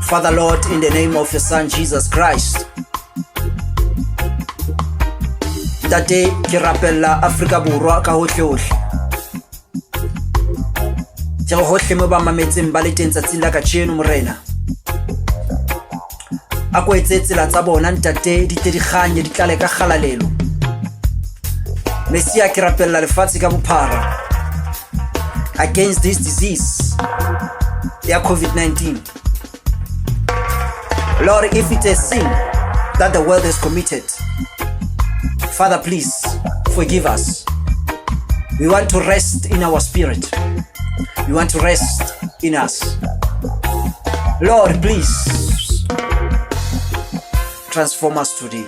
Father Lord, in the name of your Son Jesus Christ, Tate ke rapella Afrika Borwa ka hohle ke hohle mo ba mametseng ba le teng tsatsing la ka tsheno morena a ko etsetse la tsa bona ntate di te di ganye di tlale ka galalelo Mesia ke rapella lefatshe ka bophara against this disease ya COVID-19. Lord, if it is sin that the world has committed, Father, please forgive us. We want to rest in our spirit. We want to rest in us. Lord, please transform us today.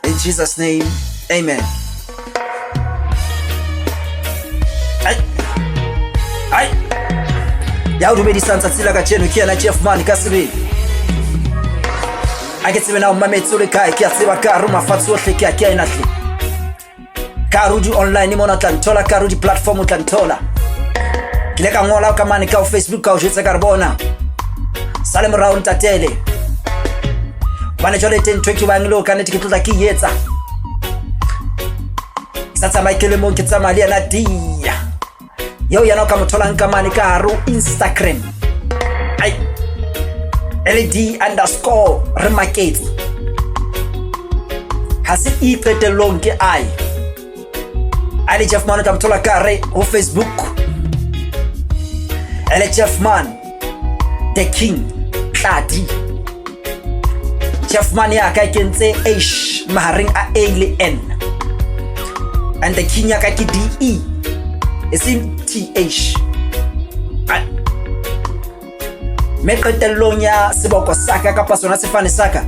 In Jesus' name, amen. Ya udumedi sansa tsila ka chenu kia na Jeff Man ka sibe a ke tsebe na o mametse le kae ke a tseba ka ruma fatso hle ke a ke ina hle ka rudi online mona tlantola ka rudi platform tlantola ke le ka ngola ka mane ka Facebook ka o jetsa ka bona Salem round tatele bana jole 1020 ba ngilo ka nete ke tlotla ke yetsa sa tsama ke le mo ke tsama le na dia yo yana ka motholang ka mane ka haru Instagram ai LED_remarkets hasi iqetelong ke ai ali Jeff Man ka mthola ka re ho Facebook ele Jeff Man the king tladi Jeff Man ya ka kentse h mahareng a A le N and the king ya ka ke DE is in TH me qetellong ya seboko saka ka pasona sefane saka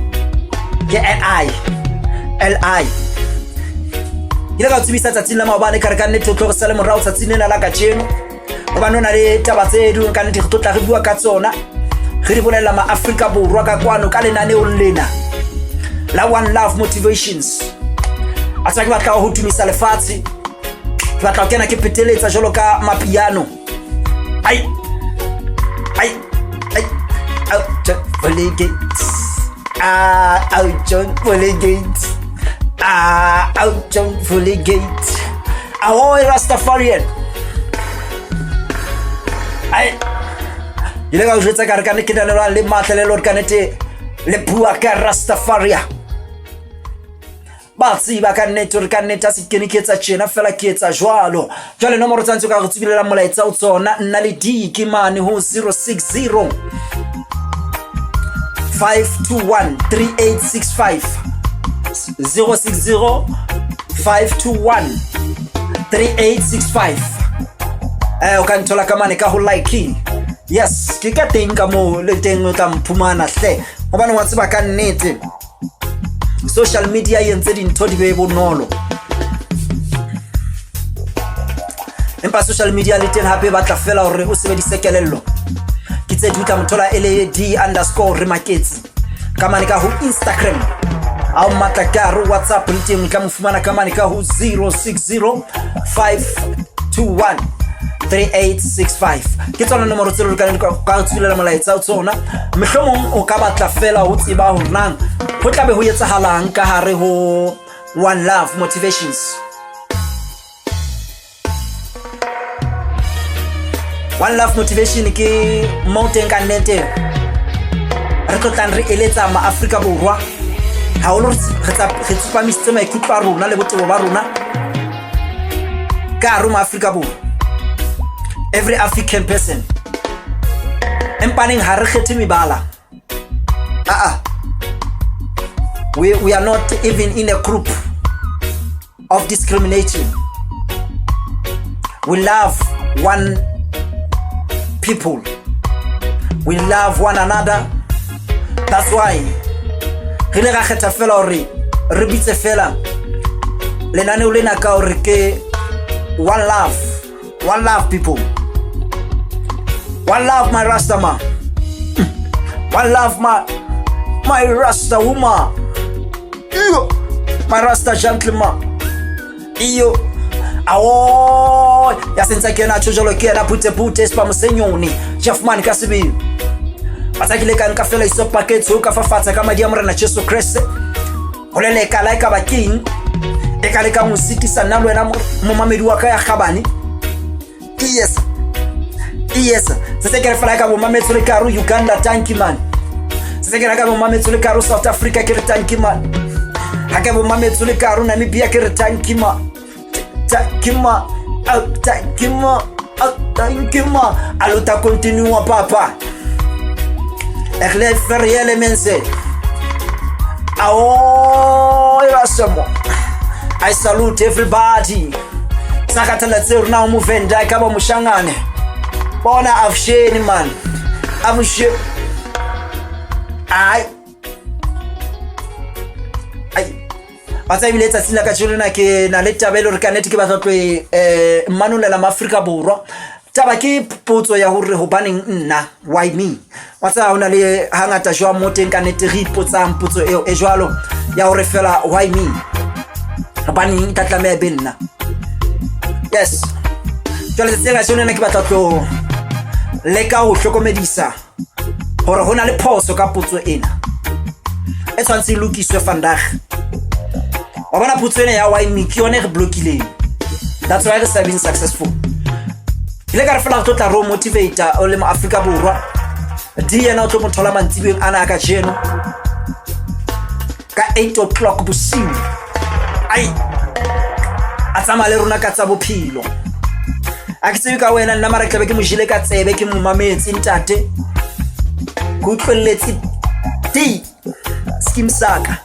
ke LI ile ka tsibisa tsatsing la maobane ka re ka nnete tlo go sala morao tsatsing nena la ka tsheno go ba nona le taba tse di ka nnete go tla re bua ka tsona re di bolela ma Afrika Borwa ka kwano ka lenane o lena la One Love Motivations a tsaka ba ka ho tumisa lefatshe ba tla kena ke peteletsa jolo ka mapiano ai John Poligate John Poligate John Poligate ahoy Rastafarian ai ile ga o jetsa ka re ka ne ke dana le matlelelo ka nete le bua ka Rastafaria ba tsiba ka nete re ka nete a se kene ke etsa tjena fela ke etsa jwalo jwale nomoro tsa ntse ka go tsibilela molaetsa o tsona nna le D ke mane ho 060 521 3865 060 521 3865 o ka ntola ka mane ka ho like yes ke ka teng ka mo le teng o tla mphumana hle hobane wa tseba ka nnete social media yentse dintho di be bonolo empa social media le teng hape ba tla fela hore o sebedise kelello ke tse di tla mothola LED_remarkets ka mane ka ho Instagram a o matla ka ro WhatsApp le teng ka mfumana ka mane ka ho 060 521 3865 ke tsona nomoro tse le ka tswilela molaetsa o tsona mehlomong o ka batla fela ho tseba ho nang ho tla be ho etsahalang ka hare ho One Love Motivations. One Love Motivation ke mountain ka nete re tlotlang re eletsa ma Afrika Borwa ha o lo re tsepamisitse maikutlo a rona le botebo ba rona ka roma Afrika Borwa every African person empaneng ha re kgethe mebala we are not even in a group of discrimination. We love one people. We love one another. That's why re ga kgetha fela hore re bitse fela lenane o lena ka hore ke one love people, one love my Rasta man, one love my Rasta woman, my Rasta gentleman, iyo awo ya senza ke na chojolo ke na pute spa msenyoni Jeff Man kasibi Batsakile ka nka fela iso packet ho ka fafatsa ka madi a morena Jesu Kriste ho leleka like ba king e ka le ka mo sitisa nna le wena mo mamedi wa ka ya Gabane. Yes se se ke fela ka bo mametso le karu Uganda tanki man se se ke ka bo mametso le karu South Africa ke re tanki man ha ke bo mametso le karu Namibia ke re tanki man thank you ma aluta continue papa eklef riele mense I salute everybody sakathala tsero na umuvenda ka ba mushangane bona avusheni man avushe ai batsa ibile tsatsila ka tsholo na ke na le tabelo re kanete ke batla tloe mmanulela maAfrika borwa taba ke potso ya hore ho baneng nna why me watsa hona le hangata jwa mo teng kanete re ipotsang potso eo e jwalo ya hore fela why me baneng tla tlameha be nna. Yes jwale tsela tsone na ke batla tlo leka ho hlokomedisa hore hona le phoso ka potso ena e tshwantse lokiswe vandag. Wa bona potso ena ya why me ke yone re blokileng. That's why it's been successful. Ile ka re fela tlo tla ro motivator o le mo Afrika borwa di yena o tlo mothola mantsibeng ana ka jeno ka 8 o'clock bosiu ai a tsama le rona ka tsa bophelo a ke tsebe ka wena nna mara tlabe ke mo jile ka tsebe ke mo mametse ntate go utlweletse di skim saka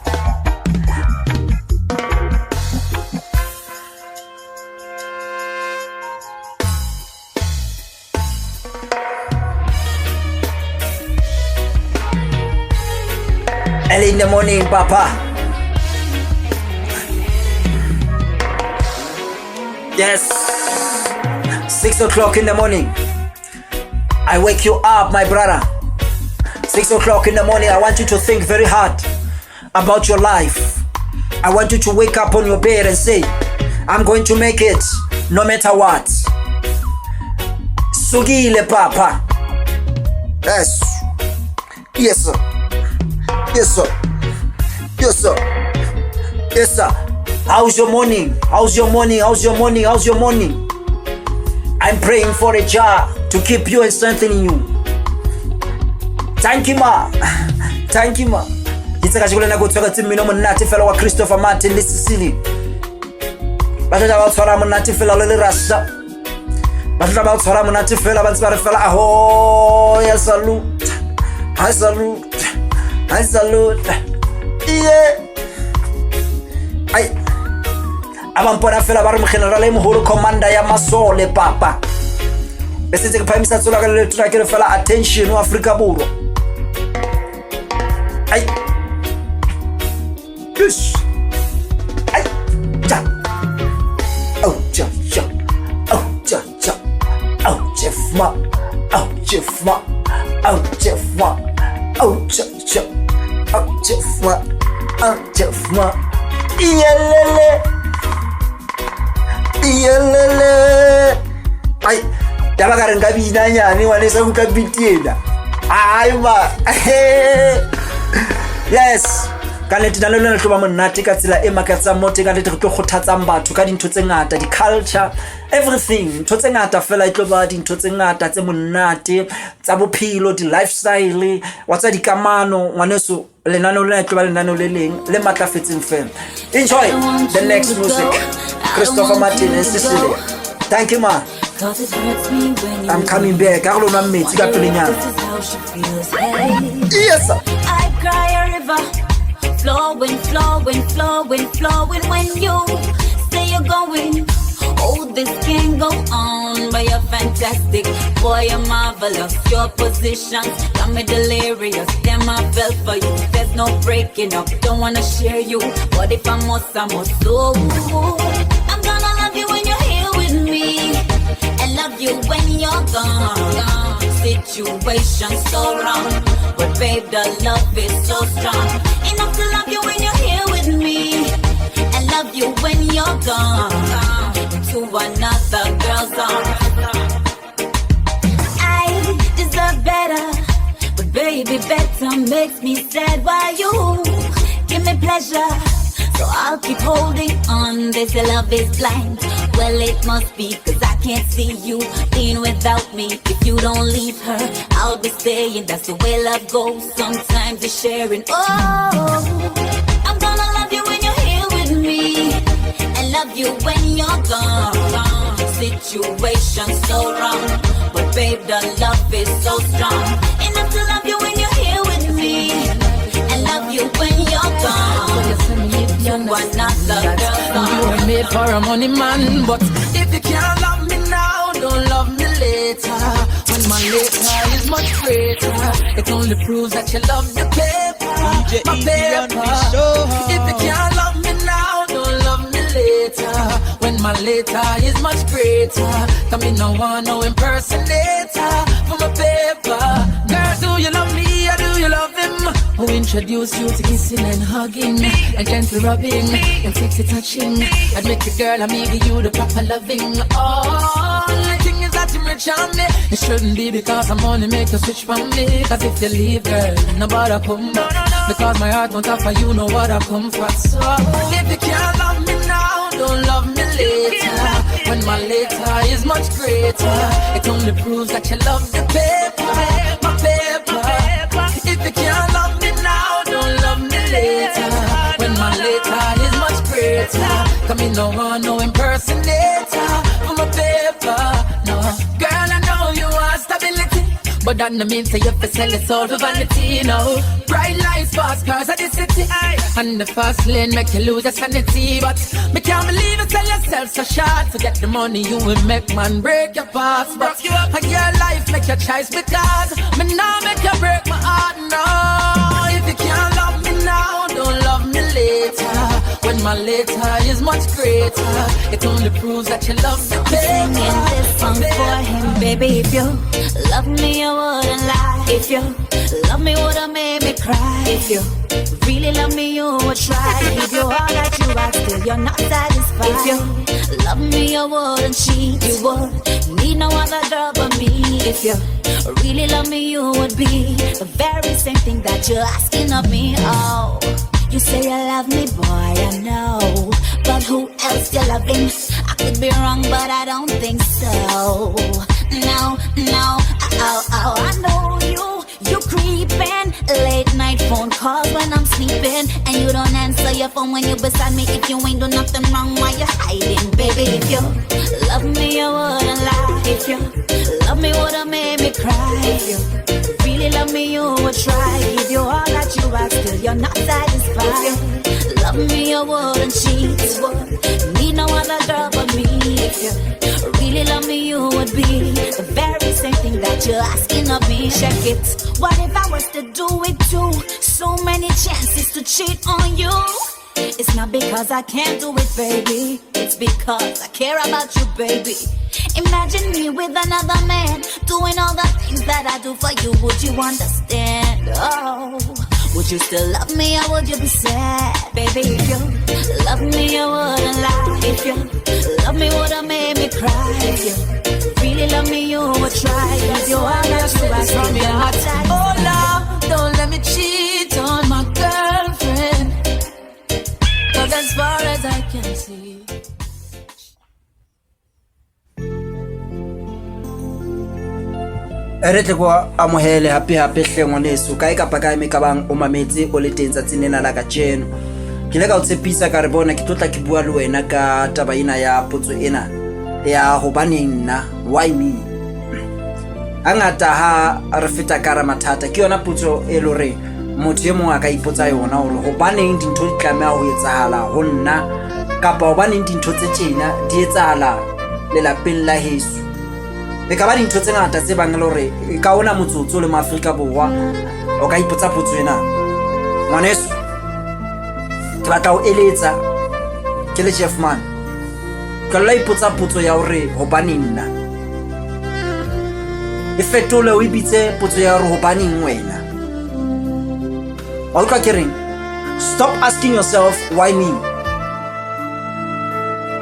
early in the morning, Papa. Yes. 6 o'clock in the morning. I wake you up, my brother. 6 o'clock in the morning. I want you to think very hard about your life. I want you to wake up on your bed and say, I'm going to make it no matter what. Sugile, Papa. Yes. Yes, sir. Yes, sir. Yes, sir. Yes, sir. How's your morning? How's your morning? How's your morning? How's your morning? I'm praying for a jar to keep you and strengthening you. Thank you, ma. Thank you, ma. It's a casual go to the minimum native fellow Christopher Martin, this is silly. But about Soram native fellow Rasta. But about Soram native fellow and Sparafella. Oh, yes, salute. I salute. I salute. Yeah. Abampona fela ba re mo general e moholo commander ya masole papa. Bese ke phamisa tsola ka le tra ke re fela attention wa Afrika borwa. Ai. Yes. Ai. Ja. Oh, ja, ja. Oh, ja, ja. Oh, Jeff ma. Oh, Jeff ma. Oh, Jeff ma. Oh, ja, ja. Oh, Jeff ma. Oh, Jeff ma. Iyelele. Ai, taba ka re nka bina nyane wa le sa go ka bitiela. Ai ba. Yes. Ka le tena le le tloba monate ka tsela e makatsa mote ka le tlo khothatsang batho ka dintho tse ngata, di culture, everything. Ntho tse ngata fela e tloba dintho tse ngata tse monate, tsa bophelo, di lifestyle, wa tsa di kamano, ngwaneso lenano le tloba lenano le leng le matlafetseng fela. Enjoy the next music. Christopher Martin and Cecilia. Thank you, ma. I'm coming back. I don't know me. Yes, sir. I cry a river, flowing, flowing, flowing, flowing. When you say you're going, oh, this can't go on. But you're fantastic, boy, you're marvelous. Your positions got me delirious. Damn, I fell for you. There's no breaking up. Don't wanna share you, but if I must, I must. So I'm gonna love you when you're here with me, and love you when you're gone. Situation so wrong, but babe, the love is so strong. Enough to love you when you're here with me, and love you when you're gone. To another girl's arms. I deserve better, but babe, be better makes me sad. Why you give me pleasure? So I'll keep holding on. They say love is blind. Well, it must be, cause I can't see you being without me. If you don't leave her, I'll be staying. That's the way love goes. Sometimes it's sharing. Oh, I'm gonna love you when you're here with me, and love you when you're gone. Situation so wrong, but babe, the love is so strong. Enough to love you when you're here with me, and love you when you're gone. You are not the girl. You were made for a money man, but if you can't love me now, don't love me later. When my later is much greater, it only proves that you love the paper, my paper. If you can't love me now, don't love me later. When my later is much greater, come me no one, no impersonator for my paper. Girl, do you love me or do you love him? Who introduced you to kissing and hugging, and gentle rubbing, and sexy touching? I'd make the girl, I'm give you the proper loving. Oh, the thing is that you rich on me. It shouldn't be because I'm only make you switch from me. Cause if you leave, girl, nobody come back. Because my heart won't offer you know what I come for. So if you can't love me now, don't love me later. When my later is much greater, it only proves that you love the paper, my paper. If you can't love me now, don't love me later. When my later is much greater, come in no one, no impersonator for my paper. No, girl, I know you want stability, but that no mean say you have to sell your soul for vanity. No, bright lights, fast cars at the city, and the fast lane make you lose your sanity. But me can't believe you sell yourself so short to get the money you will make man break your past. But and your life make your choice because me now make you break my heart. No, if you can't love me now, don't love me later. When my later is much greater, it only proves that you love me. Singing this song for him, baby. If you love me, I wouldn't lie. If you love me, would've made me cry. If you really love me, you would try. Give you all that you ask, still you're not satisfied. If you love me, I wouldn't cheat. You would need no other girl but me. If you really love me, you would be the very same thing that you're asking of me. Oh, you say you love me, boy, I know, but who else you loving? I could be wrong, but I don't think so. No, I know you creeping. Late night phone calls when I'm sleeping, and you don't answer your phone when you're beside me. If you ain't do nothing wrong, why you hiding, baby? If you love me, I wouldn't lie. If you love me, would've made me cry. If you really love me, you would try. Give you all that you ask, still you're not satisfied. If you love me, I wouldn't cheat. You would need no other girl but me. If you really love me, you would be the very same thing that you're asking of me. Check it. What if I was to do it too? So many chances to cheat on you. It's not because I can't do it, baby. It's because I care about you, baby. Imagine me with another man doing all the things that I do for you. Would you understand? Oh, would you still love me or would you be sad? Baby, if you love me, I wouldn't lie. If you love me, would've made me cry. If you really love me, you would try. If you are not sure, I from your heart. Oh love, don't let me cheat on my girlfriend, cause as far as I can see, re tle go amohele hape hle ngwaneso kae kapa kae me ka bang o mametse o le teng tsatsing lena la ka jeno. Ke le ka o tshepisa ka re bona ke tlotla ke bua le wena ka taba ena ya potso ena ya go baneng nna, why me? Angata ha re feta ka ra mathata ke yona potso e lore motho e mongwe a ka ipotsa yona hore go baneng dintho di tlamea go etsahala go nna kapa go baneng dintho tse tsena di etsahala le lapeng la heso. E ka ba dintho tse ngata tse bang le hore e ka ona motsotso le maAfrika Borwa o ka ipotsa potso ena. Ngwaneso ke batla o eletsa ke le Jeff man ka la ipotsa potso ya hore go baneng nna, e fetole o ibitse potso ya hore go baneng wena. Wa utlwa ke reng? Stop asking yourself why me.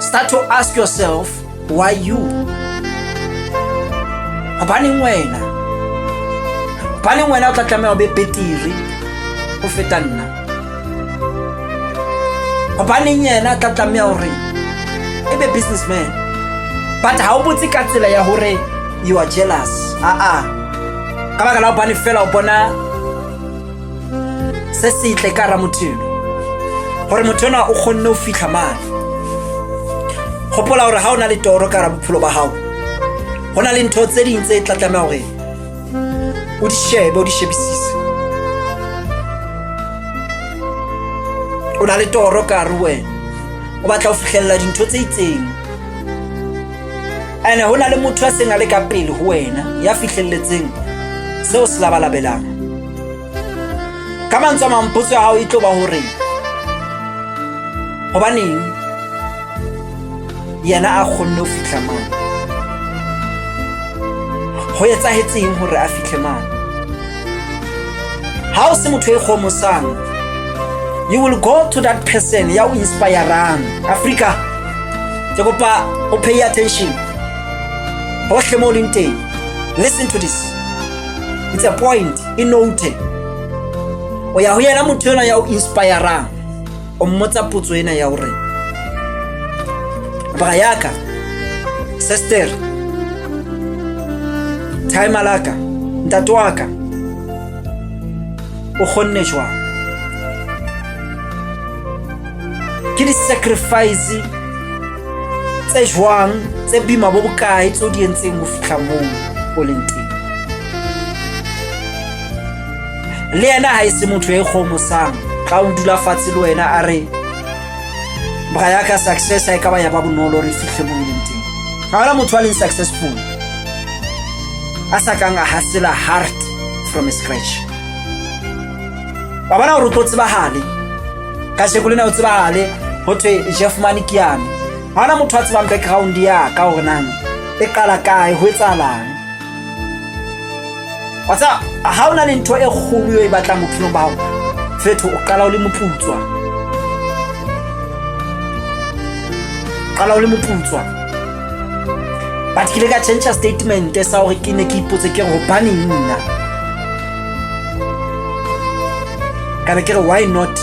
Start to ask yourself why you. Baneng wena, hobaneng wena o tla tlameha o be betiri go feta nna? Hobaneng yena a tla tlameha hore e be businessman but ha o botse ka tsela ya hore you are jealous? Ka baka la hobane fela o bona se setle ka ra motho gore motho ona o kgonne ho fihla mane. Gopola hore ha o na le toro ka ra bophelo ba hao, go na le ntho tse ding tse tla tlameha hore o di shebe, o di shebisise. O na le toro ka re wena o batla ho fihlella dintho tse itseng, ene ho na le motho a seng a le ka pele ho wena ya fihlelletseng seo se labalabelang. Ka mantswe a mang, potso ya hao e tlo ba hore hobaneng yena a kgonne ho fihla mane, ho etsahetseng hore a fihle mane. Ha o se motho e kgomosang, you will go to that person ya o inspirang. Africa, ke kopa o pay attention hohle mo leng teng. Listen to this, it's a point e note. O ya ho yena motho yena ya o inspirang, o mmotsa potso ena ya hore Brayaka, sister, time alaka, ntate wa ka, o kgonne jwang? Ke di sacrifice tse jwang, tse bima bo bokae tso di entseng ho fihla moo o leng teng? Le yena ha e se motho e kgomosang, ga o dula fatshe le wena a re Brayaka success ha e ka ba ya ba bonolo re fihle moo leng teng. Ga ona motho a leng successful a sa kang a hustle hard from scratch. Ba bona hore o tlo tsebahale ka sheko lena, o tsebahale ho thwe Jeff Manikiane. Ha ona motho a tsebang background ya ka hore nang e qala kae, ho etsahalang. Watsa ha ona le ntho e kgolo yo e batlang bophelo ba hao, fetho o qala o le moputswa. But ke le ka change statement sa hore ke ne ke ipotse ke re hobaneng nna, ka be ke re why not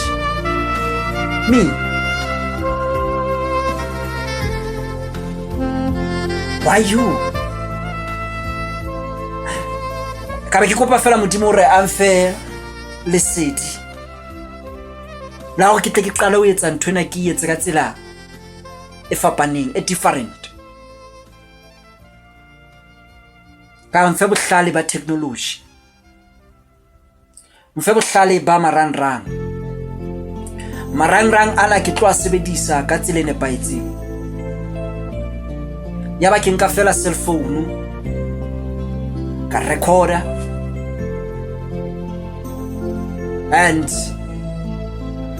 me? Why you? Ka be ke kopa fela modimo hore a mfe lesedi la hore ke tle ke qala ho etsa ntho ena ke etse ka tsela e fapaneng, e different. Ka mfe bohlale ba technology, mfe bohlale ba marangrang ana ke tlo a sebedisa ka tsela e nepaetseng. Ya ba ke nka fela cell phone ka recorder and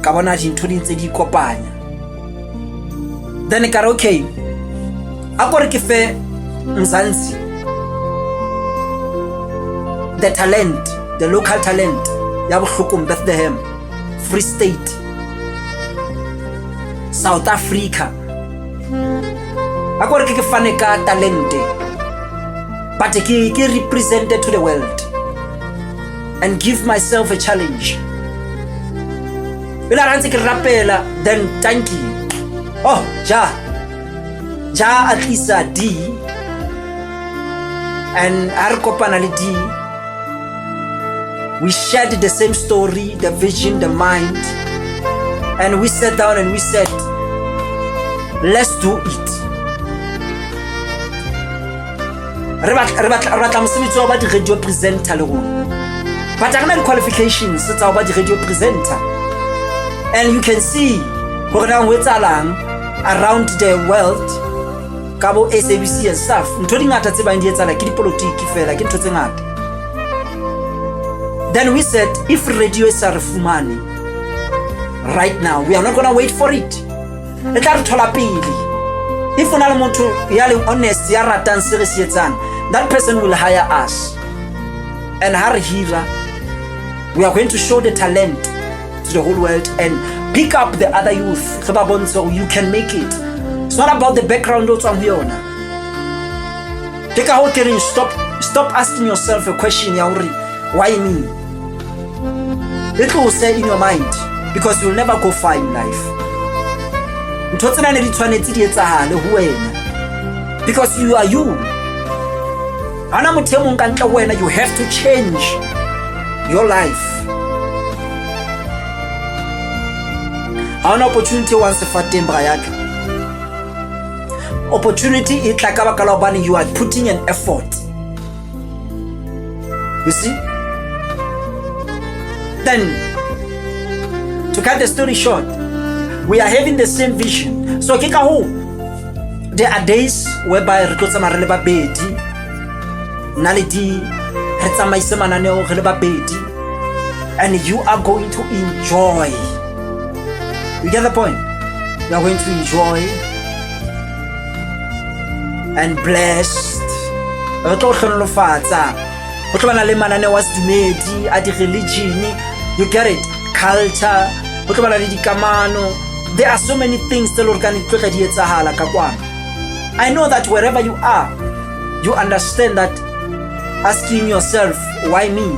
ka bona dintho di ntse di kopanya, then ka re okay, a kore ke fe Mzansi the local talent ya Bohlokong, Bethlehem, Free State, South Africa, a kore ke fane ka talente but ke represented to the world and give myself a challenge. Bila rantse ke rapela, then thank you. Oh, ja at least a D, and a re kopana le D, we shared the same story, the vision, the mind, and we sat down and we said, let's do it. Re batla mosebetsi wa ba di radio presenter le rona, but a rena di qualifications tsa ba di radio presenter, and you can see hore na ho etsahalang around the world ka bo SABC and stuff. Ntho di ngata tse bang di etsala ke dipolitiki fela, ke ntho tse ngata. Then we said, if radio is a refumane right now, we are not gonna wait for it. Le tla re thola pele. If o na le motho ya le honest ya ratang se re se etsang, that person will hire us, and ha re hira, we are going to show the talent to the whole world and pick up the other youth. So you can make it. It's not about the background o tswang ho yona. Ke ka ho ke re stop asking yourself a question ya hore Why me? It will say in your mind, because you'll never go far in life. Because you are you. You have to change your life. An opportunity once a fatimba yake. Opportunity is like you are putting an effort. You see? Then, to cut the story short, we are having the same vision. So, there are days whereby and you are going to enjoy. You get the point? You are going to enjoy and blessed. You get it? Culture. There are so many things the Lord can do. I know that wherever you are, you understand that asking yourself, why me?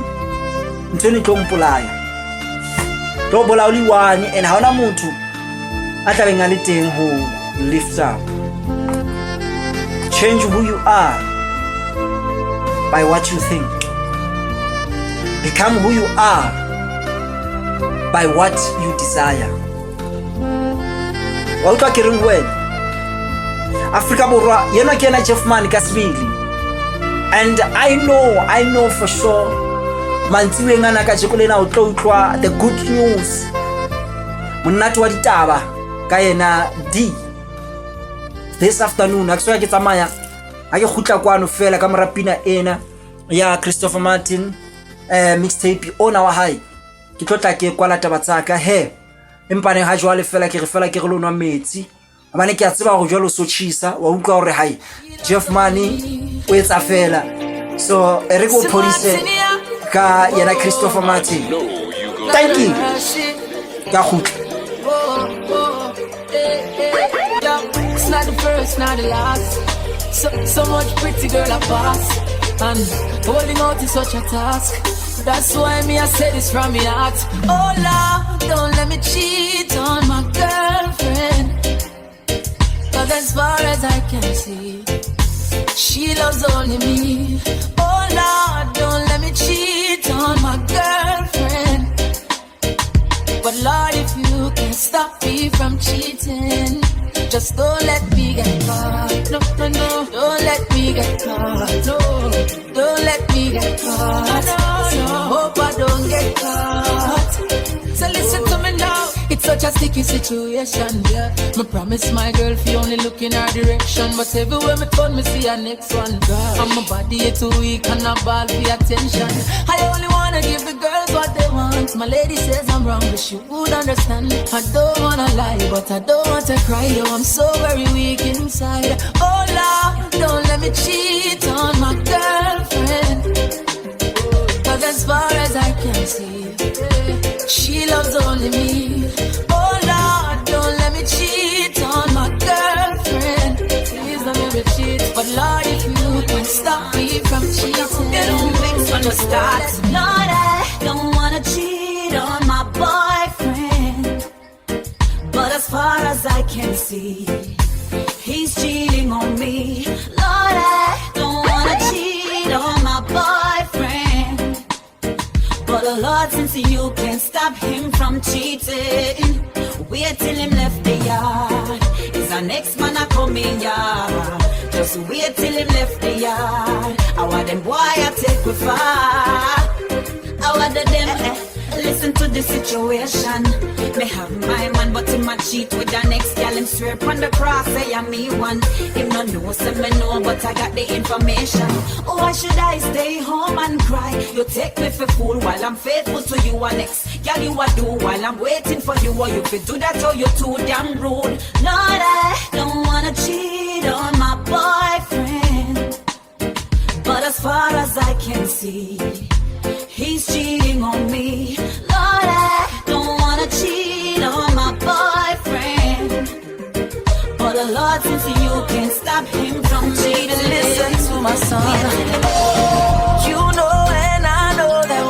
And how who lifts up. Change who you are by what you think. Become who you are by what you desire. Africa borwa yena kena Jeff Man kasibili. And I know for sure mantsiwe ngana ka jekolena o tlo utlwa the good news. Monate wa ditaba ka yena D this afternoon aksoya ke tsamaya a ke khutla kwano fela ka morapina ena ya Christopher Martin mixtape ona wa hae ke tlotla ke kwala taba tsaka he empane ha jwale fela ke re lo nwa metsi abane ke a tseba go jwalo so chisa wa utlwa hore hae Jeff Money o etsa fela so re go police ka yena Christopher Martin. Thank you ka khutla. It's not the first, not the last. So much pretty girl I pass, and holding out is such a task. That's why me I say this from my heart. Oh Lord, don't let me cheat on my girlfriend, 'cause as far as I can see, she loves only me. Oh Lord, don't let me cheat on my girlfriend, but Lord, if you can stop me from cheating, just don't let me get caught. No, don't let me get caught. No, don't let me get caught. So hope I don't get caught. So listen to me now. It's such a sticky situation, yeah. Me promise my girl if you only look in her direction, but everywhere me turn me see her next one. And my body is too weak and I ball for attention. I only wanna give the girls what they want. My lady says I'm wrong, but she would understand. I don't wanna lie, but I don't want to cry. Yo, I'm so very weak inside. Oh Lord, don't let me cheat on my girlfriend, 'cause as far as I can see, she loves only me. Oh Lord, don't let me cheat on my girlfriend. Please don't let me cheat. But Lord, if you can stop me from cheating, it don't make fun of start. Lord, I don't wanna cheat on my boyfriend, but as far as I can see, he's cheating on me. Lord, I don't wanna cheat on my boyfriend, but the Lord, since you can stop him from cheating, wait till him left the yard. Is our next man a coming yard? Just wait till him left the yard. I want them boy I take with far. I want them listen to the situation. Me have my man, but him a cheat with the next gal. Him swear upon the cross, say I'm me one. Him no know, say me know, but I got the information. Oh, why should I stay home and cry? You take me for fool while I'm faithful to you. And next gal you a do while I'm waiting for you. Or you could do that, or you too damn rude. Lord, I don't wanna cheat on my boyfriend, but as far as I can see, he's cheating on me. Lord, I don't wanna cheat on my boyfriend, but the Lord, since you can stop him from cheating, listen to my son. You know and I know that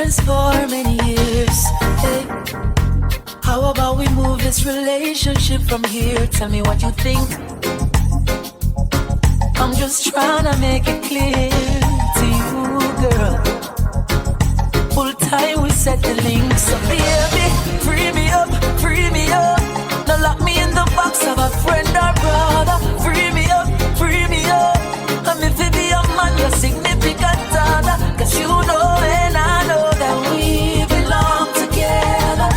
friends for many years. Hey, how about we move this relationship from here? Tell me what you think. I'm just trying to make it clear to you, girl. Full time we set the links. So baby, free me up, free me up. Now lock me in the box of a friend or brother. Free me up, free me up. I'm if it be a man, your significant other. Cause you know and I know that we belong together.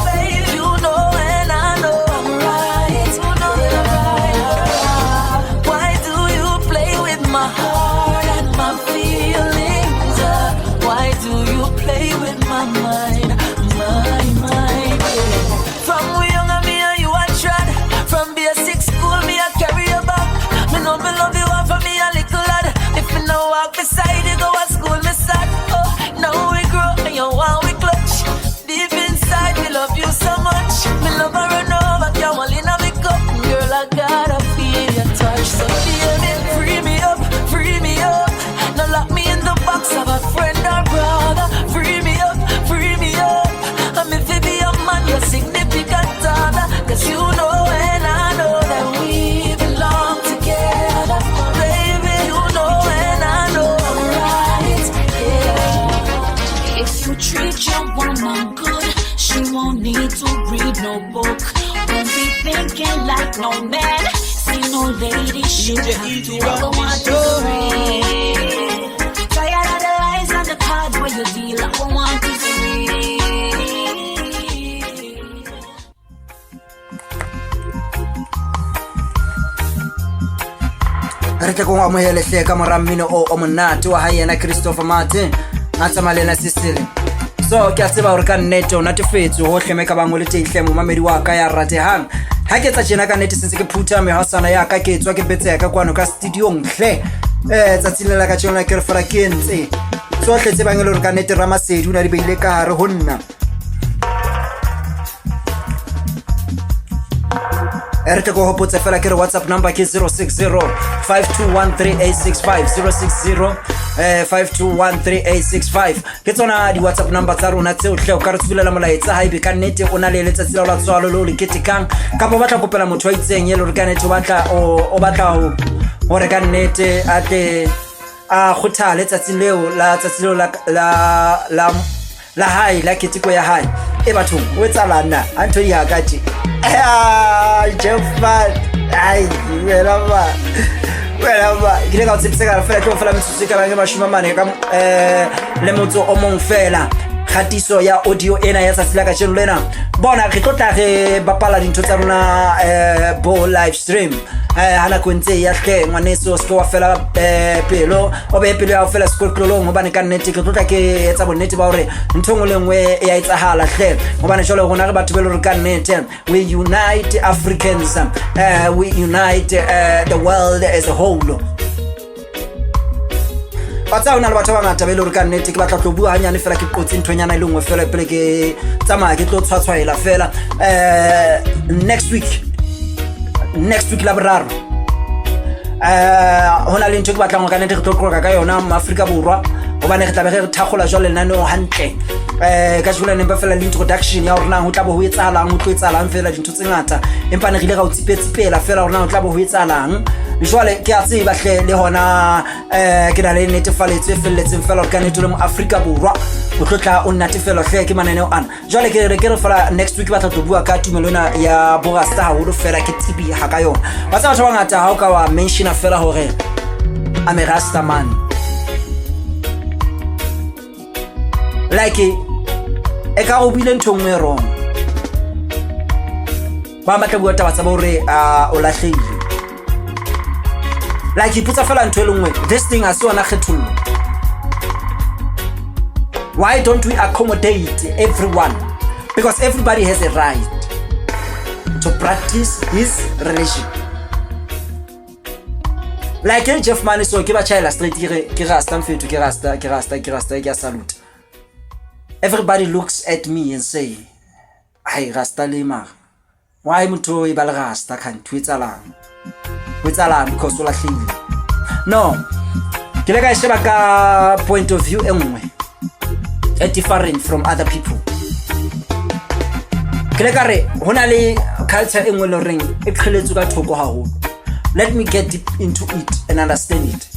Baby, you know and I know I'm right. You know you're right. Why do you play with my heart and my feelings? Why do you play with my mind? My mind, yeah. From we young and me and you a trad. From basic school me a carry your back. Me know me love you and for me a little lad. If me no walk beside you go to school me sad. Oh, now we grow and you want we clutch. Deep inside we love you so much. Me love her run over, can't hold in a me cup. Girl I gotta feel your touch. So baby, free me up, free me up. Now lock me in the box of a friend or brother. Free me up, free me up. I'm if it be a man, your significant other. Cause you know and I know that we belong together. Baby, you know and I know I'm right, yeah. If you treat your woman good, she won't need to read no book. Won't be thinking like no man. See no lady, she have to ever want to free. Tired of the lies and the cards where you deal, I won't want to free. re tle go amohele hle ka mora mmino o monate wa hae yena Christopher Martin a tsamalena sesile. So ke a tseba hore ka nnete o natefetse ho hleme ka bangwe le teihle mo mamedi wa ka ya ratehang ha ke tsa tjena ka nnete sentse ke phutha me hasana ya ka ke tswa ke betse ka kwano ka studio hle tsa tsillela ka tjona ke re fara ke ntse so hletse bangwe le hore ka nnete Ramasedi una di beile ka hare ho nna re tle go hopotsa fela ke re WhatsApp number ke 060 5213865 060 5213865 ke tsona di WhatsApp number tsa rona tse o hle o ka re tsubulela molaetsa ha ibe ka nnete o na le letsatsi la tswalo lo le ketekang ka bo batla kopela motho wa itseng ye le re ka nnete o batla o re ka nnete a tle a khotha letsatsi leo la hae la ketiko ya hae e batho o etsalana antho ya ka tje Jeffa ai wela ke ga tsepse ka fela ke fela metsotso ka bang mashuma mane ka le motso o mong fela khatiso ya audio ena ya tsatsila ka tshelo lena bona ke tlotla re bapala dintho tsa rona bo live stream hana kwentse ya hle ngwaneso se wa fela pelo o be pelo ya fela skotlolong hobane ka nnete ke tlotla ke etsa bonnete ba hore ntho ngwe le ngwe ya itsahala hle hobane jole gona re batho belo re ka nnete we unite Africans we unite the world as a whole. Batsa ona le batho ba ngata be le re ka nnete ke batla tlo bua hanyane fela ke qotse nthonyana ile ngwe fela pele ke tsamaya ke tlo tshwatswaela fela next week la boraro hona le ntho ke batlang ka nnete ke tlo qoqa ka yona ma Afrika Borwa hobane re tla be re thakgola jwale lenaneo hantle ka jula nemba fela introduction ya rona ho tla bo ho etsahalang ho tlo etsahalang fela dintho tse ngata empa ne re ile ga o tsipetsipela fela rona ho tla bo ho etsahalang jwale ke a tseba hle le hona ke na le netefaletse e felletseng fela ka nnete le mo Afrika Borwa o tlotla o natefela hle ke mananeo ana jwale ke re fela next week ba tla bua ka tumelona ya Borasta ha ho fela ke tibi ha ka yona ba tsa batho ba ngata ha o ka wa mention fela hore ame Rasta man like e ka go bile ntho ngwe wrong ba matla bua taba tsa bore o lahlile like iputsa fela ntho e lengwe this thing as ona kgethollo. Why don't we accommodate everyone? Because everybody has a right to practice his religion. Like Jeff Mani so ke ba chaela straight ke rasta mfethu ke rasta ke salute. Everybody looks at me and say, "Hey, rasta le ma. Why mutho e ba le rasta can't twitsalang?" Witsalang because o lahlile. No. Ke le ka sheba ka point of view engwe. different from other people. Kare hona le culture engwe le reng e kgeletswe ka thoko haholo. Let me get deep into it and understand it.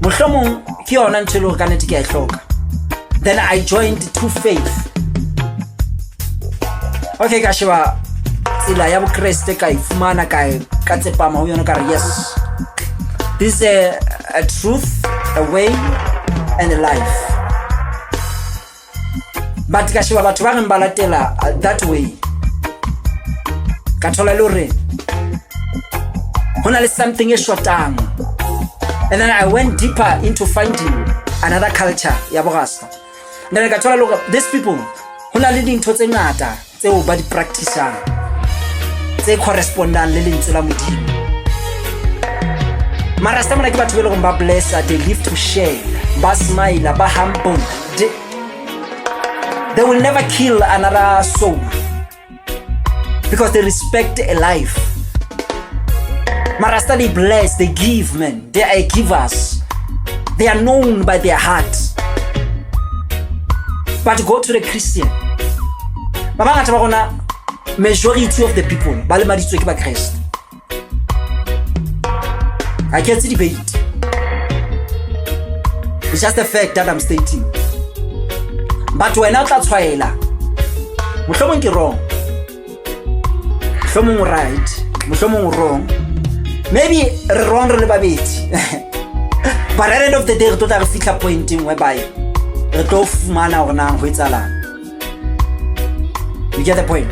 Mohlomong ke yona ntho le ka nete ke a hloka. Then I joined True Faith. Okay, ka sheba tsela ya bokreste ka ifumana ka tsepama ho yona ka re yes. This is a truth, a way and a life. But ka sheba batho ba reng ba latela that way. Ka thola le hore hona le something e shotang. And then I went deeper into finding another culture ya borasta. Then ka thola le hore these people hona le dintho tse ngata tseo ba di practice-ang tse correspondang le lentswe la Modimo. Marasta mona ke batho ba le ba blessed, they live to share, ba smile, ba humble. They will never kill another soul because they respect a life. Marasta, they bless, they give, man. They are givers. They are known by their heart. But go to the Christian. Babangata ba gona majority of the people ba le maditswe ke ba Christ. I can't see debate. It's just a fact that I'm stating. But when I tla tshwaela, mohlomong ke wrong, mohlomong right, mohlomong wrong, maybe re wrong re le babedi. But at the end of the day re tla re fitla pointing whereby re tlo fumana hore nang ho etsalang. You get the point?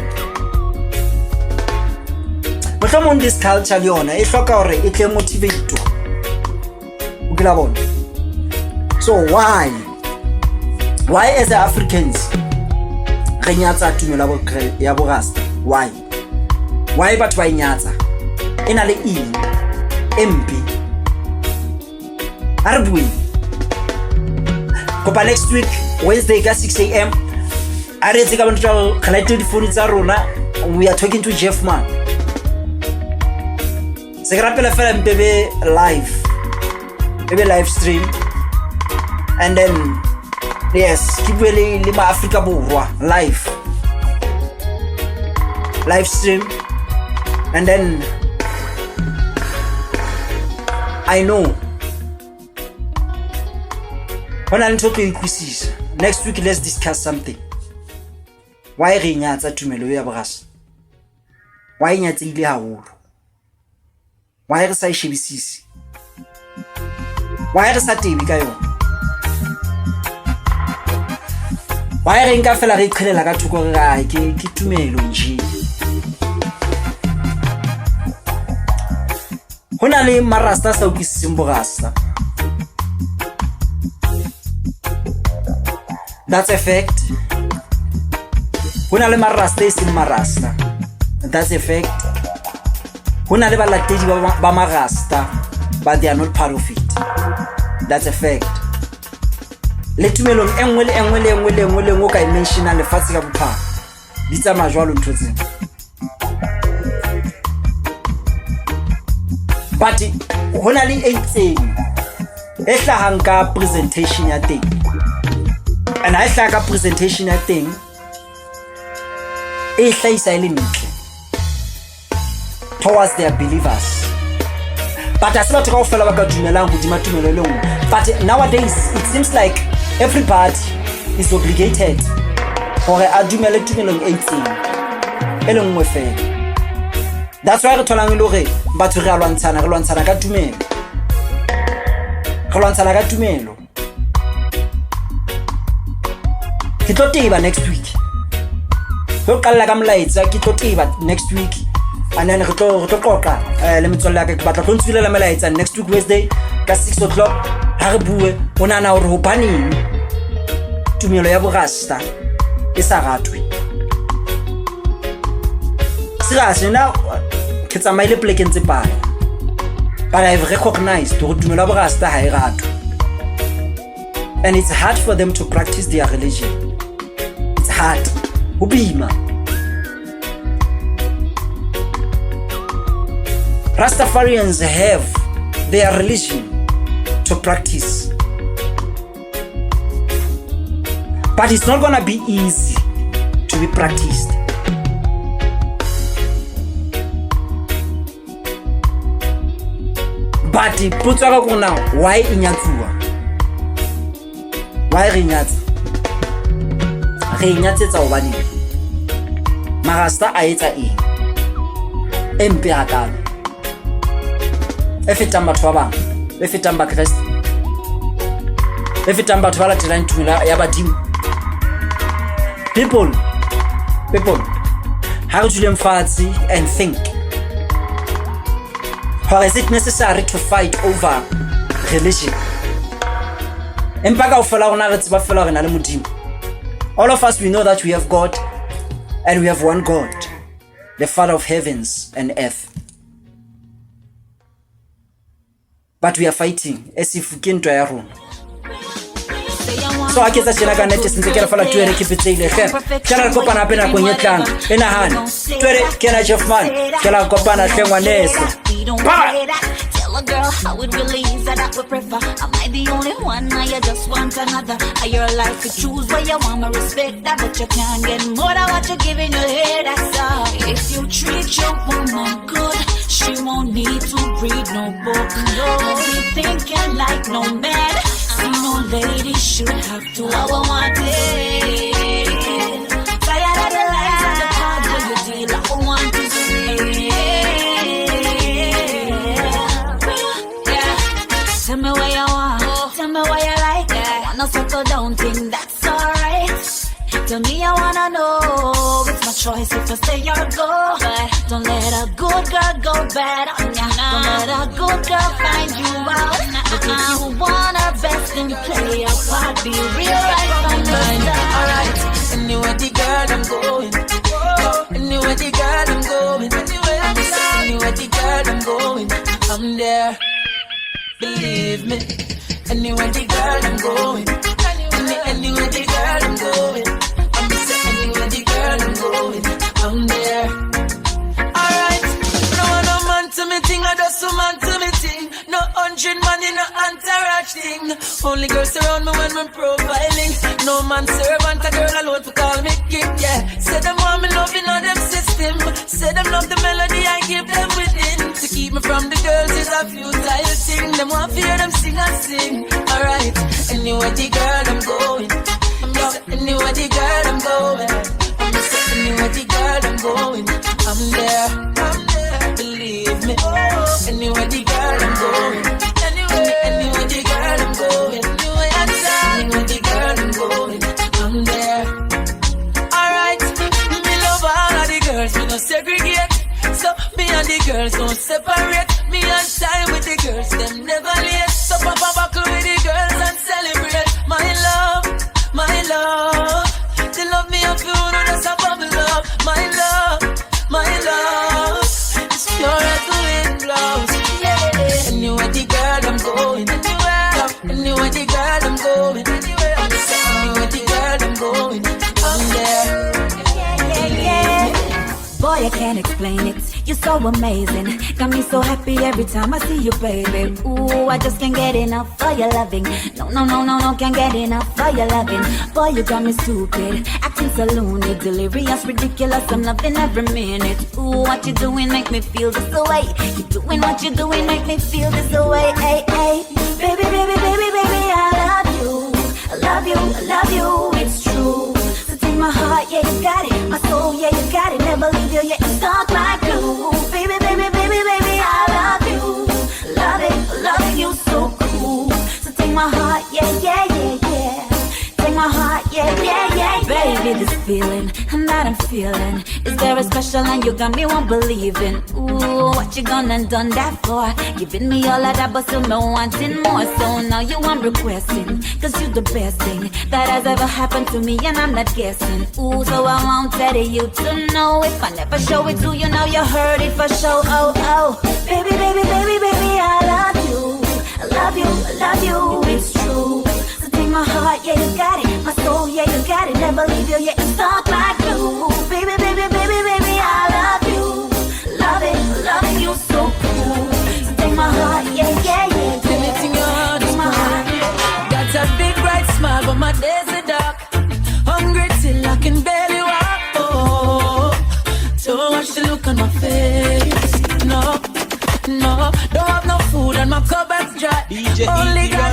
Mohlomong this culture le yona e hloka hore e tle motivate. O ke la bona. So why as Africans re nyatsa tumelo ya borasta? Why batho ba inyatsa? Ena le eng empi arbui kopa next week Wednesday ka 6 AM are tse ka bantlo khalete di phone tsa rona. We are talking to Jeff Man. Se ka rapela fela mbebe live stream, and then yes, ke buele le ma Africa borwa live stream, and then I know when I'm talking quizzes next week, let's discuss something. Why re nyatsa tumelo ya borasa? Why nyatsa ile haholo? Why re sa ishebisisi? Why re sa tebi ka yona? Why re nka fela re iqhelela ka thoko re ke tumelo nje? Hona le marasta sa ukisitseng borasta. That's a fact. Hona le marasta eseng marasta. That's a fact. Hona le balatedi ba marasta, but they are not part of it. That's a fact. Le tumelo engwe le ka mention le fatsi ka bophara. Di tsama jwalo ntho tsena. But hona le etseng e hlahang ka presentation ya teng. And I hlaha ka presentation ya teng e hlahisa ile ntle towards their believers. But as batho kaofela ba ka dumelang ho dima tumelo le nngwe. But nowadays it seems like everybody is obligated hore a dumele tumelong e itseng e le nngwe fela. That's why re tholang le hore batho re a lwantshana ka tumelo. Re lwantshana ka tumelo. Ke tlo teba next week. Ho qalla ka molaetsa ke tlo teba next week. And then re tlo qoqa le metswalle ya ke batla tlo ntsulela melaetsa next week Wednesday ka 6 o'clock. Ha re bue ona na hore ho baneng tumelo ya borasta e sa ratwe. Seriously now ke tsamaile plekeng tse pala. But I've recognized hore tumelo ya borasta ha e ratwe. And it's hard for them to practice their religion. It's hard. Ubima. Rastafarians have their religion to practice. but it's not gonna be easy to be practiced. But potso ka go now, why inyatsuwa? Why re nyatsa? Re nyatsetsa o bane magasta a etsa eng empe hakalo e fetang batho ba bang, e fetang ba Kriste, e fetang batho ba latelang tumelo ya badimo. People ha re dule mfatshe and think, or is it necessary to fight over religion? Empa ka o fela rona re tseba fela re na le modimo. All of us, we know that we have God, and we have one God, the Father of heavens and earth. But we are fighting as if we can't do our own. So I guess that's the net is the fala to keep it safe. Kala kopana pena kwenye tlang ena hani twere kena chef man kala kopana kwenye neso. Tell a girl how it really is that I would prefer. Am I the only one? Now you just want another. Are your life to choose where you want? I respect that, but you can't get more than what you're giving your head. That's all. If you treat your woman good, she won't need to read no book. No, be thinking like no man. See, no lady should have to. I won't want it. Tired of the lies and the cards where you deal. I won't want to see. Tell me what you want, tell me what you like. Wanna settle down, think that's alright. Tell me I wanna know, it's my choice if I stay or go. But don't let a good girl go bad on ya. Don't let a good girl find you out. But if you want her best, then play your part. Be real right from the start. Alright, anywhere the girl I'm going. Anywhere the girl I'm going. Anywhere the girl I'm going, I'm there. Believe me, anywhere the girl I'm going, anywhere the girl I'm going, I'm saying anywhere the girl I'm going, I'm there. Alright, no man to me thing, I just a man to me thing. No 100 man in no entourage thing. Only girls around me when I'm profiling. No man servant, a girl alone to call me king, yeah. Say them want me loving on them system. Say them love the melody I give them within. To keep me from the girls is a futile thing. Them want to hear them sing and sing. Alright, anywhere the girl I'm going, I'm just anywhere the girl I'm going, I'm just anywhere the girl I'm going, I'm there, believe me. Anywhere the girl I'm going, anywhere the girl I'm going, anywhere the girl I'm going, I'm there. Alright, me love all of the girls, me no segregate. So me and the girls don't separate. Me on time with the girls, them never late. So papa buckle with the girls and celebrate. My love, they love me up you know that's a bubble up. My love, it's pure as the wind blows. Yeah. Anywhere the girl I'm going, anywhere the girl I'm going, anywhere the girl I'm going, I'm there. Boy, I can't explain it. You're so amazing. Got me so happy every time I see you, baby. Ooh, I just can't get enough for your loving. No, can't get enough for your loving. Boy, you got me stupid, acting so loony, delirious, ridiculous. I'm loving every minute. Ooh, what you doing make me feel this way. You doing what you doing make me feel this way. Hey, hey, baby, I love you. I love you, I love you. It's true. My heart, yeah, you got it. My soul, yeah, you got it. Never leave you, yeah, it's stuck like glue. Baby, I love you. Loving you so cool. So take my heart, yeah. Take my heart, yeah. Baby, this feeling that I'm feeling is very special, and you got me won't believe in. Ooh, what you gone and done that for? Giving me all of that, but still no wanting more. So now you I'm requesting, cause you the best thing that has ever happened to me, and I'm not guessing. Ooh, so I won't tell you to know. If I never show it to you, now you heard it for sure. Oh, baby, I love you. I love you, it's true. So take my heart, yeah, you got it. My soul, yeah, you got it. Never leave you, yeah, it's stuck like glue. Baby, I love you. Loving you so cool. So take my heart, yeah. Anything your heart is my heart. Got a big bright smile, but my days are dark. DJ Only God